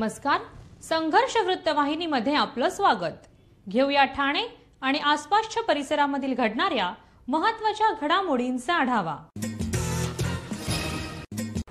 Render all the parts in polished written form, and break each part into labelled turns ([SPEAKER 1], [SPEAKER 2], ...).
[SPEAKER 1] नमस्कार. संघर्ष वृत्तवाहिनीमध्ये आपलं स्वागत. घेऊया ठाणे आणि आसपासच्या परिसरामधील घडणाऱ्या महत्त्वाच्या घडामोडींचा आढावा.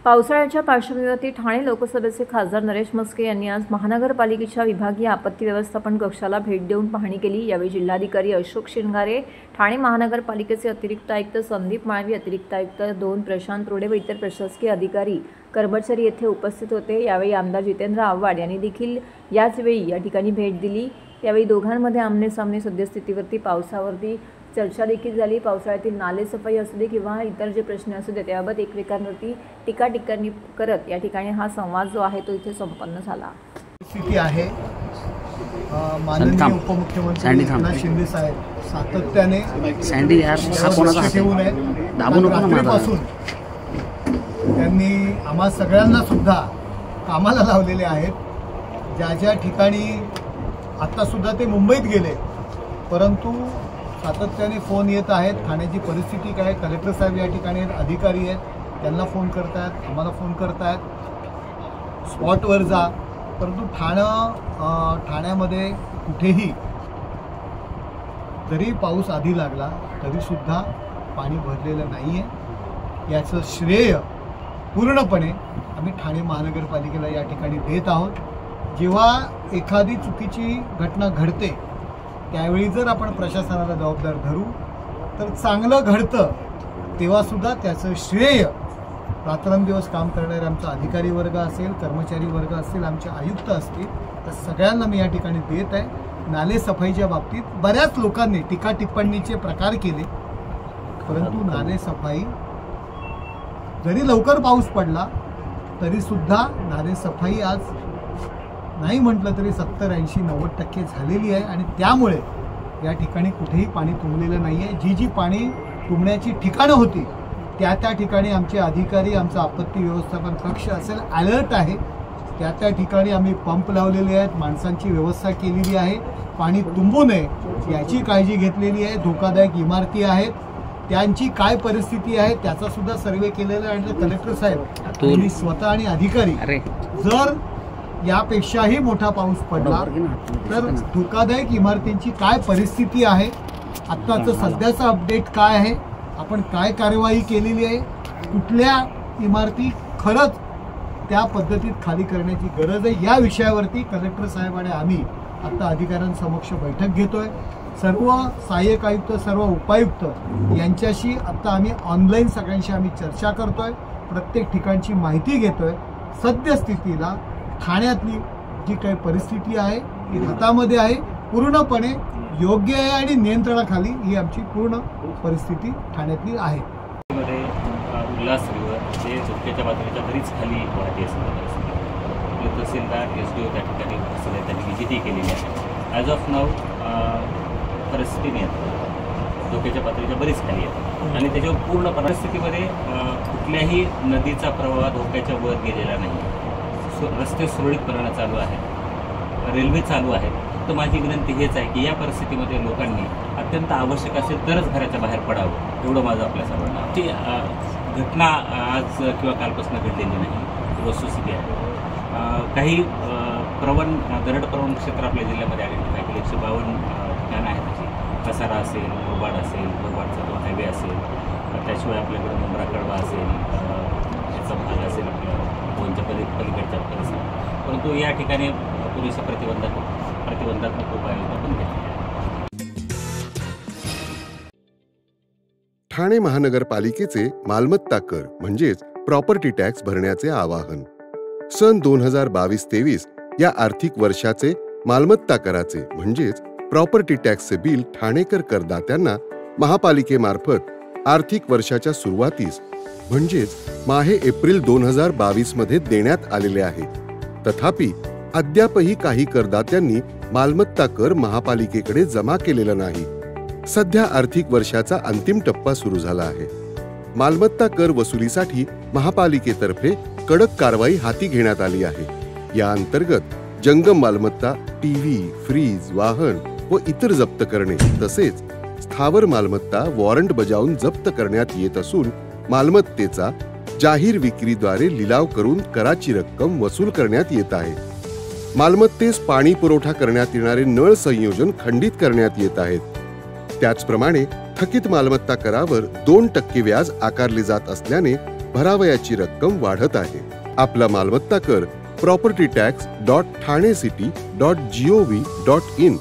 [SPEAKER 2] पावसाळ्याच्या पार्श्वभूमीवर ठाणे लोकसभेचे खासदार नरेश म्हस्के यांनी आज महानगरपालिकेच्या विभागीय आपत्ती व्यवस्थापन कक्षाला भेट देऊन पाहणी केली. यावेळी जिल्हाधिकारी अशोक शिंगारे, ठाणे महानगरपालिकेचे अतिरिक्त आयुक्त संदीप माळवी, अतिरिक्त आयुक्त 2 प्रशांत रोडे व इतर प्रशासकीय अधिकारी कर्मचारी येथे उपस्थित होते. यावेळी आमदार जितेंद्र आव्हाड यांनी देखील याच वेळी या ठिकाणी भेट दिली. यावेळी दोघांमध्ये आमने-सामने सद्यस्थितीवरती पावसावरती चर्चा देखील झाली. पावसाळ्यातील नाले सफाई असू दे किंवा इतर जे प्रश्न असू दे त्याबाबत एकमेकांवरती टीका-टिप्पणी करत या ठिकाणी हा संवाद जो आहे तो इथे संपन्न झाला.
[SPEAKER 3] स्थिती आहे. माननीय उपमुख्यमंत्री एकनाथ शिंदे साहेब सातत्याने रात्रीपासून त्यांनी आम्हा सगळ्यांना सुद्धा कामाला लावलेले आहेत. ज्या ज्या ठिकाणी आता सुद्धा ते मुंबईत गेले, परंतु सातत्याने फोन येत आहेत. ठाण्याची परिस्थिती काय, कलेक्टर साहेब या ठिकाणी आहेत, अधिकारी आहेत, त्यांना फोन करतायत, आम्हाला फोन करतायत, स्पॉटवर जा. परंतु ठाण्यामध्ये कुठेही जरी पाऊस आधी लागला तरीसुद्धा पाणी भरलेलं नाही आहे. याचं श्रेय पूर्णपणे आम्ही ठाणे महानगरपालिकेला या ठिकाणी देत आहोत. जेव्हा एखादी चुकीची घटना घडते त्यावेळी जर आपण प्रशासनाला जबाबदार धरू तर चांगलं घडतं, तेव्हासुद्धा त्याचं श्रेय रात्रंदिवस काम करणारे आमचा अधिकारी वर्ग असेल, कर्मचारी वर्ग असेल, आमचे आयुक्त असतील, तर सगळ्यांना मी या ठिकाणी देत आहे. नाले सफाईच्या बाबतीत बऱ्याच लोकांनी टीका टिप्पणीचे प्रकार केले, परंतु नाले सफाई जरी लवकर पाऊस पडला तरीसुद्धा नाले सफाई आज नाही म्हटलं तरी 70-80-90% झालेली आहे. आणि त्यामुळे या ठिकाणी कुठेही पाणी तुंबलेलं नाही आहे. जी पाणी तुंबण्याची ठिकाणं होती त्या ठिकाणी आमचे अधिकारी, आमचा आपत्ती व्यवस्थापन कक्ष असेल अलर्ट आहे. त्या ठिकाणी आम्ही पंप लावलेले आहेत, माणसांची व्यवस्था केलेली आहे. पाणी तुंबू नये याची काळजी घेतलेली आहे. धोकादायक इमारती आहेत, त्यांची काय परिस्थिती आहे त्याचा सुद्धा सर्वे केलेला आहे. आणि कलेक्टर साहेब तुम्ही स्वतः आणि अधिकारी जर यापेक्षाही मोठा पाऊस पडला तर धोकादायक इमारतींची काय परिस्थिती आहे, आत्ताचं सध्याचं अपडेट काय आहे, आपण काय कार्यवाही केलेली आहे, कुठल्या इमारती खरंच त्या पद्धतीत खाली करण्याची गरज आहे, या विषयावरती कलेक्टर साहेब आणि आम्ही आता अधिकाऱ्यांसमक्ष बैठक घेतोय. सर्व सहाय्यक आयुक्त, सर्व उपायुक्त यांच्याशी आता आम्ही ऑनलाईन सगळ्यांशी आम्ही चर्चा करतोय, प्रत्येक ठिकाणची माहिती घेतोय. सद्यस्थितीला ठाण्यातली जी काही परिस्थिती आहे ती हातामध्ये आहे, पूर्णपणे योग्य आहे आणि नियंत्रणाखाली ही आमची पूर्ण परिस्थिती ठाण्यातली आहे.
[SPEAKER 4] उल्हास रिव्हर जे धोक्याच्या बाजूच्या बरीच खाली वाहते असते. तहसीलदार SDO त्या ठिकाणी असं त्यांनी व्हिजिटही केलेली आहे. ॲज ऑफ नाऊ परिस्थिती नियंत्रण धोक्याच्या पातळीच्या बरीच खाली आहे आणि त्याच्यावर पूर्ण परिस्थितीमध्ये कुठल्याही नदीचा प्रवाह धोक्याच्या वर गेलेला नाही. रस्ते सुरळीतपणे चालू आहे, रेल्वे चालू आहे. तर माझी विनंती हेच आहे की या परिस्थितीमध्ये लोकांनी अत्यंत आवश्यक असेल तरच घराच्या बाहेर पडावं, एवढं माझं आपल्या सर्वांना. ती घटना आज किंवा कालपासून घडलेली नाही, वस्तुस्थिती आहे. काही दरड प्रवण क्षेत्र आपल्या जिल्ह्यामध्ये आयडेंटिफाय केले. 152 ठिकाणं आहेत अशी. कसारा असेल, मुरबाड असेल, मुरबाडचा जो हायवे असेल, त्याशिवाय आपल्याकडे मुंब्रा कळवा असेल, याचा भाग असेल आपल्या गोंच्या पलीकडच्या परिसर. परंतु या ठिकाणी पुरेशा प्रतिबंधात्मक उपाययोजना पण घेतल्या.
[SPEAKER 5] ठाणे महानगरपालिकेचे मालमत्ता कर म्हणजेच प्रॉपर्टी टॅक्स भरण्याचे आवाहन. सन 2022-23 या आर्थिक वर्षाचे मालमत्ता कराचे म्हणजेच प्रॉपर्टी टॅक्सचे बिल ठाणेकर करदात्यांना महापालिकेमार्फत आर्थिक वर्षाच्या सुरुवातीस म्हणजेच माहे एप्रिल 2022 मध्ये देण्यात आलेले आहे. तथापि अद्यापही काही करदात्यांनी मालमत्ता कर महापालिकेकडे जमा केलेला नाही. सध्या आर्थिक वर्षाचा अंतिम टप्पा सुरू झाला आहे. मालमत्ता कर वसुलीसाठी महापालिकेतर्फे कडक कारवाई हाती घेण्यात आली आहे. या अंतर्गत जंगम मालमत्ता, टीव्ही, फ्रीज, वाहन व इतर जप्त करणे तसेच स्थावर मालमत्ता वॉरंट बजावून जप्त करण्यात येत असून मालमत्तेचा जाहीर विक्रीद्वारे लिलाव करून कराची रक्कम वसूल करण्यात येत आहे. मालमत्तेस पाणी पुरवठा करण्यात येणारे नळ संयोजन खंडित करण्यात येत आहेत. त्याचप्रमाणे थकीत मालमत्ता करावर 2% व्याज आकारले जात असल्याने भरावयाची रक्कम वाढत आहे. आपला मालमत्ता कर propertytax.thanecity.gov.in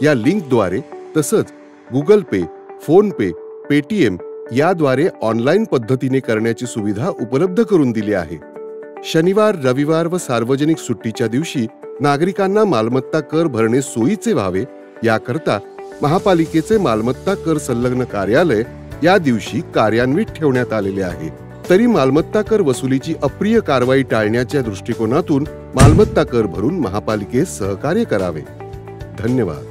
[SPEAKER 5] या लिंकद्वारे तसंच गुगल पे, फोन पे, पेटीएम याद्वारे ऑनलाईन पद्धतीने करण्याची सुविधा उपलब्ध करून दिली आहे. शनिवार, रविवार व सार्वजनिक सुट्टीच्या दिवशी नागरिकांना मालमत्ता कर भरणे सोयीचे व्हावे याकरता महापालिकेचे मालमत्ता कर संलग्न कार्यालय या दिवशी कार्यान्वित ठेवण्यात आलेले आहे. तरी मालमत्ता कर वसुलीची अप्रिय कारवाई टाळण्याच्या दृष्टिकोनातून मालमत्ता कर भरून महापालिकेस सहकार्य करावे. धन्यवाद.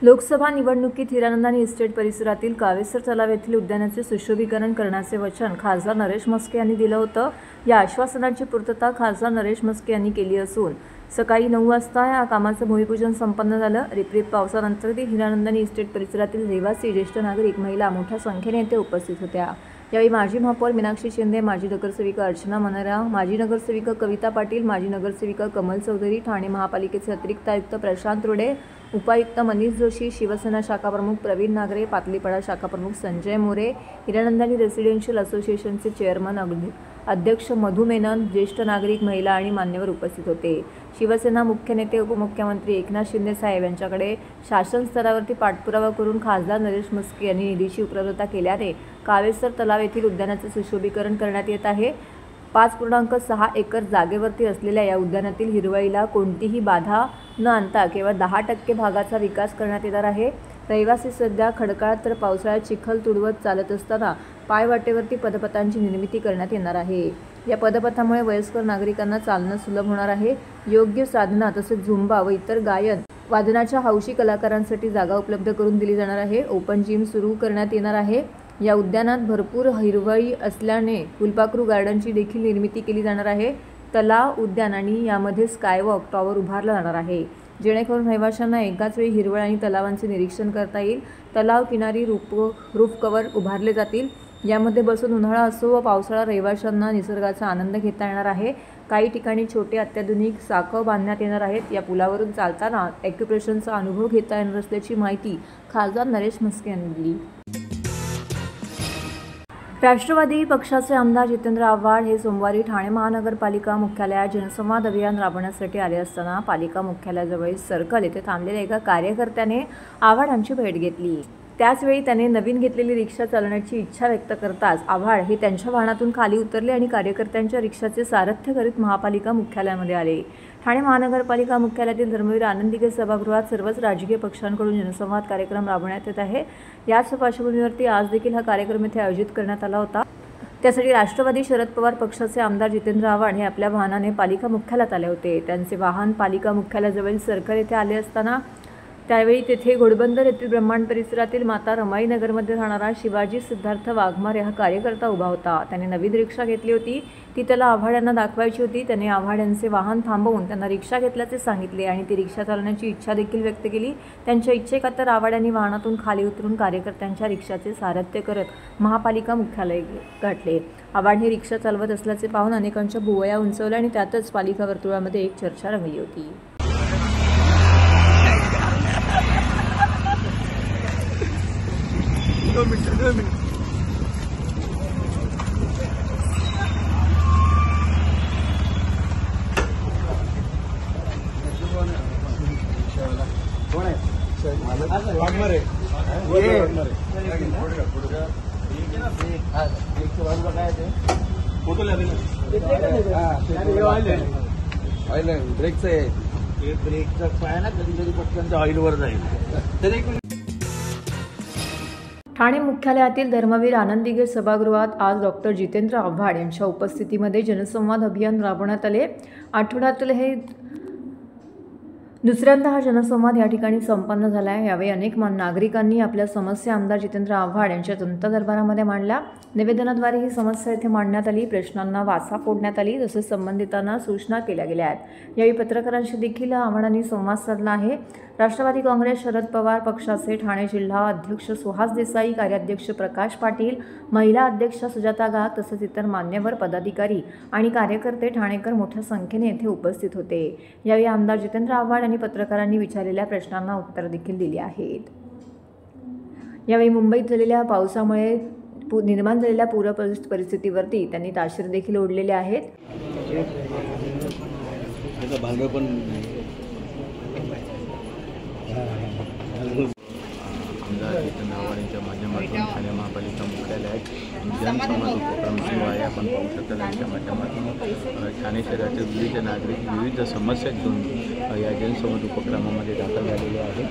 [SPEAKER 2] लोकसभा निवडणुकीत हिरानंदानी इस्टेट परिसरातील कावेसर तलाव येथील उद्यानाचे सुशोभीकरण करण्याचे वचन खासदार नरेश म्हस्के यांनी दिलं होतं. या आश्वासनाची पूर्तता खासदार नरेश म्हस्के यांनी केली असून सकाळी 9 वाजता या कामाचं भूमिपूजन संपन्न झालं. रिपरिप पावसानंतर हिरानंदानी इस्टेट परिसरातील रहिवासी, ज्येष्ठ नागरिक, महिला मोठ्या संख्येने येथे उपस्थित होत्या. यावेळी माजी महापौर मीनाक्षी शिंदे, माजी नगरसेविका अर्चना मनेरा, माजी नगरसेविका कविता पाटील, माजी नगरसेविका कमल चौधरी, ठाणे महापालिकेचे अतिरिक्त आयुक्त प्रशांत रोडे, उपायुक्त मनीष जोशी, शिवसेना शाखा प्रमुख प्रवीण नागरे, पातळीपाडा शाखा प्रमुख संजय मोरे, हिरानंदानी रेसिडेन्शियल असोसिएशनचे चेअरमन अध्यक्ष मधु मेनन, ज्येष्ठ नागरिक, महिला आणि मान्यवर उपस्थित होते. शिवसेना मुख्य नेते उपमुख्यमंत्री एकनाथ शिंदे साहेब यांच्याकडे शासन स्तरावरती पाठपुरावा करून खासदार नरेश म्हस्के यांनी निधीची उपलब्धता केल्याने कावेसर तलाव येथील उद्यानाचे सुशोभीकरण करण्यात येत आहे. 5.6 एकर जागेवरती असलेल्या या उद्यानातील हिरवळीला कोणतीही बाधा न आणता केवळ 10% भागाचा विकास करण्यात येणार आहे. रहिवासी सध्या खडकाळात तर पावसाळ्यात चिखल तुडवत चालत असताना पायवाटेवरती पदपथांची निर्मिती करण्यात येणार आहे. या पदपथामुळे वयस्कर नागरिकांना चालणं सुलभ होणार आहे. योग्य साधना तसेच झुंबा व इतर गायन वादनाच्या हौशी कलाकारांसाठी जागा उपलब्ध करून दिली जाणार आहे. ओपन जिम सुरू करण्यात येणार आहे. या उद्यानात भरपूर हिरवळी असल्याने फुलपाखरू गार्डनची देखील निर्मिती केली जाणार आहे. तलाव, उद्यान आणि यामध्ये स्कायवॉक टॉवर उभारला जाणार आहे, जेणेकरून रहिवाशांना एकाच वेळी हिरवळ आणि तलावांचे निरीक्षण करता येईल. तलाव किनारी रूफ कव्हर उभारले जातील. यामध्ये बसून उन्हाळा असो व पावसाळा रहिवाशांना निसर्गाचा आनंद घेता येणार आहे. काही ठिकाणी छोटे अत्याधुनिक साकव बांधण्यात येणार आहेत. या पुलावरून चालताना ॲक्युप्रेशरचा अनुभव घेता येणार असल्याची माहिती खासदार नरेश म्हस्के यांनी दिली. राष्ट्रवादी पक्षाचे आमदार जितेंद्र आव्हाड हे सोमवारी ठाणे महानगरपालिका मुख्यालयात जनसंवाद अभियान राबवण्यासाठी आले असताना पालिका मुख्यालयाजवळील सर्कल येथे थांबलेल्या एका कार्यकर्त्याने आव्हाड यांची भेट घेतली. त्याचवेळी त्याने नवीन घेतलेली रिक्षा चालवण्याची इच्छा व्यक्त करताच आव्हाड हे त्यांच्या वाहनातून खाली उतरले आणि कार्यकर्त्यांच्या रिक्षाचे सारथ्य करीत महापालिका मुख्यालयामध्ये आले. ठाणे महानगरपालिका मुख्यालयातील धर्मवीर आनंदीगे सभागृहात सर्वच राजकीय पक्षांकडून जनसंवाद कार्यक्रम राबवण्यात येत आहे. याच पार्श्वभूमीवरती आज देखील हा कार्यक्रम येथे आयोजित करण्यात आला होता. त्यासाठी राष्ट्रवादी शरद पवार पक्षाचे आमदार जितेंद्र आव्हाड हे आपल्या वाहनाने पालिका मुख्यालयात आले होते. त्यांचे वाहन पालिका मुख्यालयाजवळील सर्कल येथे आले असताना त्यावेळी तेथे घोडबंदर येथील ब्रह्मांड परिसरातील माता रमाई नगरमध्ये राहणारा शिवाजी सिद्धार्थ वाघमारे हा कार्यकर्ता उभा होता. त्याने नवीन रिक्षा घेतली होती, ती त्याला आव्हाड यांना दाखवायची होती. त्याने आव्हाड यांचे वाहन थांबवून त्यांना रिक्षा घेतल्याचे सांगितले आणि ती रिक्षा चालवण्याची इच्छा देखील व्यक्त केली. त्यांच्या इच्छेखातर आव्हाड यांनी वाहनातून खाली उतरून कार्यकर्त्यांच्या रिक्षाचे सारथ्य करत महापालिका मुख्यालय गाठले. आव्हाड ही रिक्षा चालवत असल्याचे पाहून अनेकांच्या भुवया उंचवल्या आणि त्यातच पालिका वर्तुळामध्ये एक चर्चा रंगली होती.
[SPEAKER 6] ब्रेकचा पाय ना कधी कधी पटकन ऑइलवर जाईल.
[SPEAKER 2] ठाणे मुख्यालयातील धर्मवीर आनंदीगे सभागृहात आज डॉक्टर जितेंद्र आव्हाड यांच्या उपस्थितीमध्ये जनसंवाद अभियान राबवण्यात आले. आठवड्यातील हे दुसऱ्यांदा हा जनसंवाद या ठिकाणी संपन्न झाला आहे. यावेळी अनेक नागरिकांनी आपल्या समस्या आमदार जितेंद्र आव्हाड यांच्या जनता दरबारामध्ये मांडल्या. निवेदनाद्वारे ही समस्या येथे मांडण्यात आली. प्रश्नांना वाचा फोडण्यात आली, तसेच संबंधितांना सूचना केल्या गेल्या आहेत. यावेळी पत्रकारांशी देखील आव्हाडांनी संवाद साधला आहे. राष्ट्रवादी काँग्रेस शरद पवार पक्षाचे ठाणे जिल्हा अध्यक्ष सुहास देसाई, कार्याध्यक्ष प्रकाश पाटील, महिला अध्यक्षा सुजाता गाग तसेच इतर मान्यवर पदाधिकारी आणि कार्यकर्ते ठाणेकर मोठ्या संख्येने येथे उपस्थित होते। यावेळी आमदार जितेंद्र आव्हाड यांनी पत्रकारांनी विचारलेल्या प्रश्नांना उत्तर देखील दिली आहेत। यावेळी मुंबईत झालेल्या पावसामुळे निर्माण झालेल्या पूर परिस्थितीवरती त्यांनी ताशेरे देखील ओढलेले आहेत।
[SPEAKER 7] आमदार जितेंद्र आव्हाड यांच्या माध्यमातून ठाणे महापालिका मुख्यालयात जनसंवाद उपक्रम सुरू आहे। आपण पाहू शकता त्यांच्या माध्यमातून ठाणे शहरातील विविध नागरिक विविध समस्या घेऊन या जनसंवाद उपक्रमामध्ये दाखल झालेले आहेत।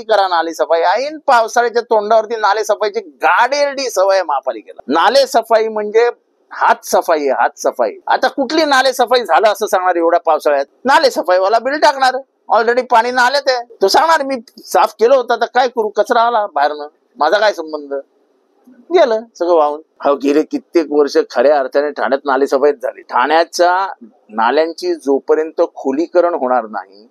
[SPEAKER 6] करा नाले सफाई, ऐन पावसाळ्याच्या तोंडावरती नाले सफाईची गाडेरडी सवय महापालिकेला। नाले सफाई म्हणजे हात सफाई, हात सफाई। आता कुठली नाले सफाई झालं असं सांगणार एवढ्या पावसाळ्यात? नाले सफाईवाला बिल टाकणार, ऑलरेडी पाणी नाल्यात आहे, तो सांगणार मी साफ केलं होतं तर काय करू, कचरा आला बाहेरनं, माझा काय संबंध, गेलं सगळं वाहून। हो, गेले कित्येक वर्ष खऱ्या अर्थाने ठाण्यात नाले सफाईत झाली। ठाण्याच्या नाल्यांची जोपर्यंत खोलीकरण होणार नाही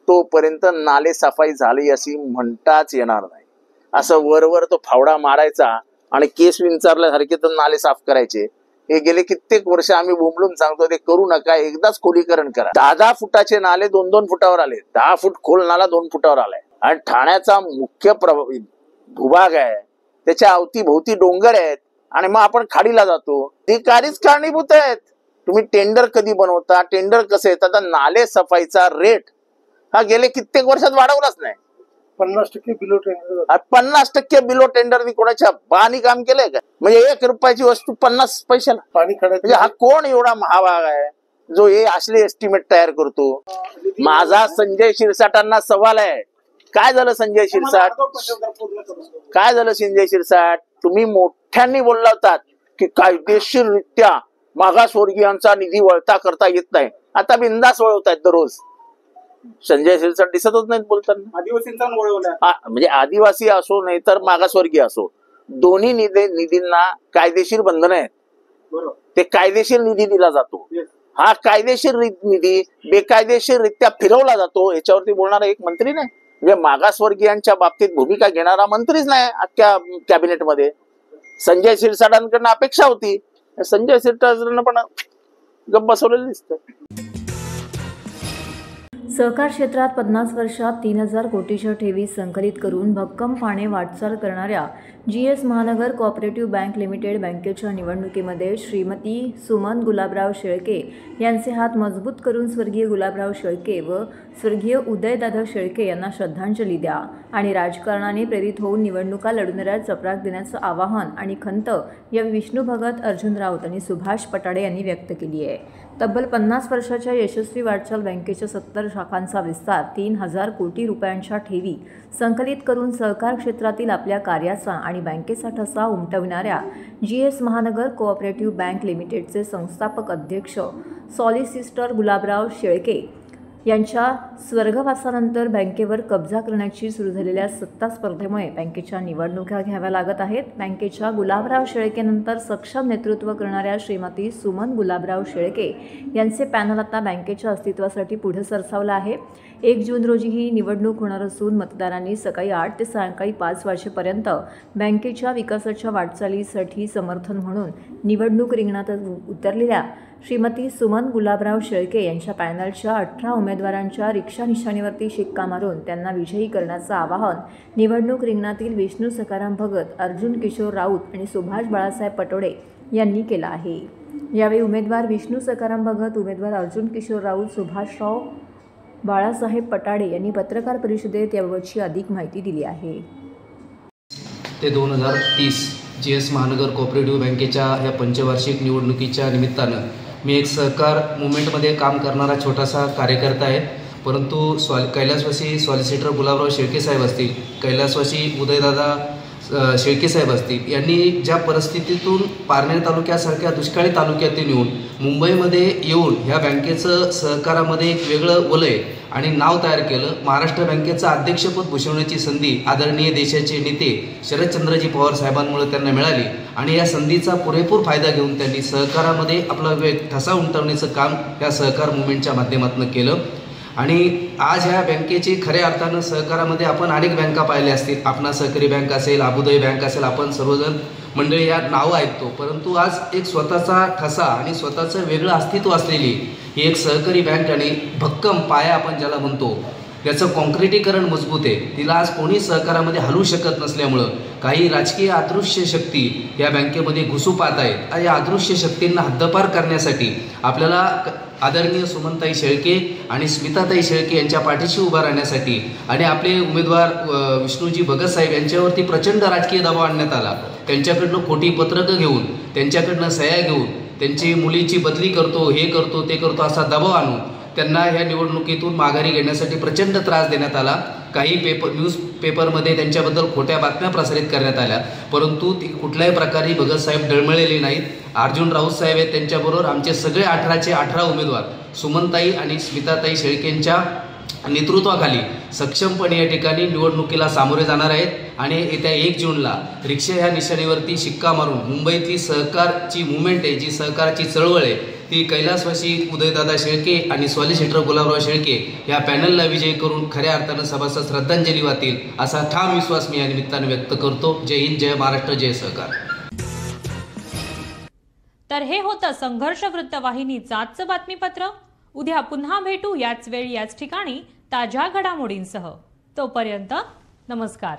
[SPEAKER 6] तोपर्यंत नाले सफाई झाली अशी म्हणताच येणार नाही। असं वरवर तो फावडा मारायचा आणि केस विंचारल्यासारखे तर नाले साफ करायचे, हे गेले कित्येक वर्ष आम्ही बोंबलून सांगतो ते करू नका, एकदाच खोलीकरण करा। 10 फुटाचे नाले 2-2 फुटावर आले, 10 फूट खोल नाला 2 फुटावर आलाय। आणि ठाण्याचा मुख्य भूभाग आहे, त्याच्या अवतीभोवती डोंगर आहेत आणि मग आपण खाडीला जातो, ती काहीच कारणीभूत आहेत। तुम्ही टेंडर कधी बनवता, टेंडर कसे येतात? आता नाले सफाईचा रेट हा गेले कित्येक वर्षात वाढवलाच नाही।
[SPEAKER 3] 50% बिलो टेंडर,
[SPEAKER 6] 50% बिलो टेंडरनी कोणाच्या बानी काम केलंय का? म्हणजे 1 रुपयाची वस्तू 50 पैशाला
[SPEAKER 3] पाणी
[SPEAKER 6] म्हणजे हा कोण एवढा महाभाग आहे जो हे असले एस्टिमेट तयार करतो? माझा संजय शिरसाटांना सवाल आहे, काय झालं संजय शिरसाट? काय झालं संजय शिरसाट? तुम्ही मोठ्यांनी बोलला होतात की कायदेशीररित्या मागासवर्गीयांचा निधी वळता करता येत नाही, आता बिंदास वळवतायत दररोज। संजय शिरसाट दिसतच नाहीत बोलताना।
[SPEAKER 3] आदिवासींचा वळवला,
[SPEAKER 6] म्हणजे आदिवासी असो नाही तर मागासवर्गीय असो, दोन्ही निधींना कायदेशीर बंधन आहेत, ते कायदेशीर निधी दिला जातो। हा कायदेशीर निधी बेकायदेशीररित्या फिरवला जातो, याच्यावरती बोलणारा एक मंत्री नाही। म्हणजे मागासवर्गीयांच्या बाबतीत भूमिका घेणारा मंत्रीच नाही अख्ख्या कॅबिनेटमध्ये। संजय शिरसाटांकडनं अपेक्षा होती, संजय शिरसाटांना पण गप्प बसवलेलं दिसतं।
[SPEAKER 2] सहकार क्षेत्रात 50 वर्षात 3000 कोटीच्या ठेवी संकलित करून भक्कमपणे वाटचाल करणाऱ्या GS महानगर कोऑपरेटिव्ह बँक लिमिटेड बँकेच्या निवडणुकीमध्ये श्रीमती सुमन गुलाबराव शेळके यांचे हात मजबूत करून स्वर्गीय गुलाबराव शेळके व स्वर्गीय उदयदादा शेळके यांना श्रद्धांजली द्या आणि राजकारणाने प्रेरित होऊन निवडणुका लढवणाऱ्या चपराक देण्याचं आवाहन आणि खंत या विष्णू भगत, अर्जुन राऊत आणि सुभाष पटाडे यांनी व्यक्त केली आहे। तब्बल 50 वर्षाच्या यशस्वी वाटचाल बँकेच्या 70 शाखांचा विस्तार, 3000 कोटी रुपयांच्या ठेवी संकलित करून सहकार क्षेत्रातील आपल्या कार्याचा आणि बँकेचा ठसा उमटविणाऱ्या GS महानगर कोऑपरेटिव्ह बँक लिमिटेडचे संस्थापक अध्यक्ष सॉलिसिटर गुलाबराव शेळके यांच्या स्वर्गवासानंतर बँकेवर कब्जा करण्याची सुरू झालेल्या सत्ता स्पर्धेमुळे बँकेच्या निवडणुका घ्याव्या लागत आहेत। बँकेच्या गुलाबराव शेळकेनंतर सक्षम नेतृत्व करणाऱ्या श्रीमती सुमन गुलाबराव शेळके यांचे पॅनल आता बँकेच्या अस्तित्वासाठी पुढे सरसावलं आहे। 1 जून रोजी ही निवडणूक होणार असून मतदारांनी सकाळी 8 ते सायंकाळी 5 वाजेपर्यंत बँकेच्या विकासाच्या वाटचालीसाठी समर्थन म्हणून निवडणूक रिंगणात उतरलेल्या श्रीमती सुमन गुलाबराव शेळके यांच्या पॅनलच्या 18 उमेदवारांच्या रिक्षा निशाणीवरती शिक्का मारून त्यांना विजयी करण्याचं आवाहन निवडणूक रिंगणातील विष्णू सखाराम भगत, अर्जुन किशोर राऊत आणि सुभाष बाळासाहेब पटोडे यांनी केलं आहे। यावेळी उमेदवार विष्णू सखाराम भगत, उमेदवार अर्जुन किशोर राऊत, सुभाषराव बाळासाहेब पटाडे यांनी पत्रकार परिषदेत याबाबतची अधिक माहिती दिली आहे।
[SPEAKER 8] ते 2030 GS महानगर कोऑपरेटिव्ह बँकेच्या या पंचवार्षिक निवडणुकीच्या निमित्तानं मी एक सहकार मुवमेंटमध्ये काम करणारा छोटासा कार्यकर्ता आहे, परंतु कैलासवासी सॉलिसिटर गुलाबराव शेळके साहेब असतील, कैलासवासी उदयदादा शेळके साहेब असतील यांनी ज्या परिस्थितीतून पारनेर तालुक्यासारख्या दुष्काळी तालुक्यातून येऊन मुंबईमध्ये येऊन ह्या बँकेचं सहकारामध्ये एक वेगळं वलय आणि नाव तयार केलं। महाराष्ट्र बँकेचं अध्यक्षपद भूषवण्याची संधी आदरणीय देशाचे नेते शरदचंद्रजी पवार साहेबांमुळे त्यांना मिळाली आणि या संधीचा पुरेपूर फायदा घेऊन त्यांनी सहकारामध्ये आपला ठसा उमटवण्याचं काम या सहकार मुवमेंटच्या माध्यमातून केलं आणि आज ह्या बँकेची खऱ्या अर्थानं सहकारामध्ये आपण अनेक बँका पाहिल्या असतील. आपणा सहकारी बँक असेल, अबुधाबी बँक असेल, आपण सर्वजण मंडळी या नावं ऐकतो. परंतु आज एक स्वतःचा ठसा आणि स्वतःचं वेगळं अस्तित्व असलेली ही एक सहकारी बँक आणि भक्कम पाया आपण ज्याला म्हणतो, याचं कॉन्क्रिटीकरण मजबूत आहे. तिला आज कोणी सहकारामध्ये हलवू शकत नसल्यामुळं काही राजकीय अदृश्य शक्ती या बँकेमध्ये घुसू पाहत आहेत. आणि या अदृश्य शक्तींना हद्दपार करण्यासाठी आपल्याला आदरणीय सुमनताई शेळके आणि स्मिताताई शेळके यांच्या पाठीशी उभा राहण्यासाठी आणि आपले उमेदवार विष्णूजी भगत साहेब यांच्यावरती प्रचंड राजकीय दबाव आणण्यात आला. त्यांच्याकडनं खोटी पत्रकं घेऊन, त्यांच्याकडनं सह्या घेऊन, त्यांची मुलीची बदली करतो, हे करतो, ते करतो असा दबाव आणून त्यांना ह्या निवडणुकीतून माघारी घेण्यासाठी प्रचंड त्रास देण्यात आला. काही न्यूज पेपरमध्ये त्यांच्याबद्दल खोट्या बातम्या प्रसारित करण्यात आल्या. परंतु ती कुठल्याही प्रकारे भगत साहेब डळमळलेले नाहीत. अर्जुन राऊत साहेब आहेत, त्यांच्याबरोबर आमचे सगळे 18चे 18 उमेदवार सुमनताई आणि स्मिताताई शेळकेंच्या नेतृत्वाखाली सक्षमपणे या ठिकाणी निवडणुकीला सामोरे जाणार आहेत. आणि येत्या 1 जूनला रिक्षा ह्या निशाणीवरती शिक्का मारून मुंबईतली सहकारची मुवमेंट आहे, जी सहकारची चळवळ आहे, ती कैलासवासी उदयदादा शेळके आणि सॉलिसिटर गुलाबराव शेळके या पॅनलला विजयी करून खऱ्या अर्थानं सभासद श्रद्धांजली वाहतील असा ठाम विश्वास मी या निमित्तानं व्यक्त करतो. जय हिंद, जय महाराष्ट्र, जय सहकार.
[SPEAKER 1] तर हे होतं संघर्ष वृत्तवाहिनीचं आजचं बातमीपत्र. उद्या पुन्हा भेटू याच वेळी याच ठिकाणी ताज्या घडामोडींसह. तोपर्यंत नमस्कार.